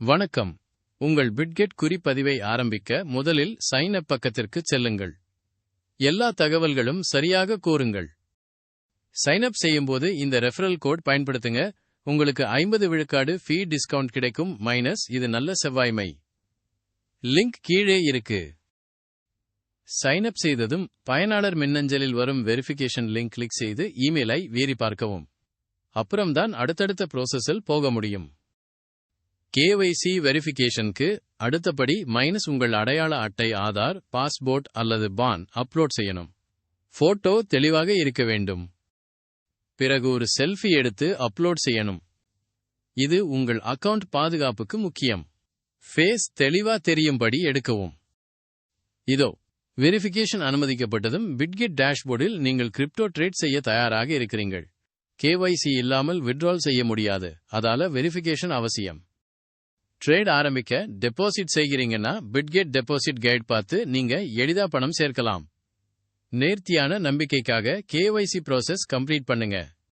வணக்கம். உங்கள் பிட்கெட் குறிப்பதிவை ஆரம்பிக்க முதலில் சைன் அப் பக்கத்திற்கு செல்லுங்கள். எல்லா தகவல்களும் சரியாக கூறுங்கள். சைன் அப் செய்யும்போது இந்த ரெஃபரல் கோட் பயன்படுத்துங்க. உங்களுக்கு 50 விழுக்காடு ஃபீ டிஸ்கவுண்ட் கிடைக்கும். இது நல்ல செவ்வாய்மை. லிங்க் கீழே இருக்கு. சைன் அப் செய்ததும் பயனாளர் மின்னஞ்சலில் வரும் வெரிஃபிகேஷன் லிங்க் கிளிக் செய்து இமெயிலை வேறி பார்க்கவும். அப்புறம்தான் அடுத்தடுத்த ப்ரோசஸில் போக முடியும். KYC வெரிஃபிகேஷனுக்கு அடுத்தபடி உங்கள் அடையாள அட்டை, ஆதார், பாஸ்போர்ட் அல்லது பான் அப்லோட் செய்யணும். போட்டோ தெளிவாக இருக்க வேண்டும். பிறகு ஒரு செல்ஃபி எடுத்து அப்லோட் செய்யணும். இது உங்கள் அக்கவுண்ட் பாதுகாப்புக்கு முக்கியம். ஃபேஸ் தெளிவா தெரியும்படி எடுக்கவும். இதோ வெரிஃபிகேஷன் அனுமதிக்கப்பட்டதும் பிட்கெட் டேஷ்போர்டில் நீங்கள் கிரிப்டோ ட்ரேட் செய்ய தயாராக இருக்கிறீர்கள். KYC இல்லாமல் வித்ட்ரால் செய்ய முடியாது. அதால வெரிஃபிகேஷன் அவசியம். ட்ரேட் ஆரம்பிக்க டெபாசிட் செய்கிறீங்கன்னா பிட்கெட் டெபாசிட் கைட் பார்த்து நீங்க எளிதா பணம் சேர்க்கலாம். நேர்த்தியான நம்பிக்கைக்காக KYC ப்ராசஸ் கம்ப்ளீட் பண்ணுங்க.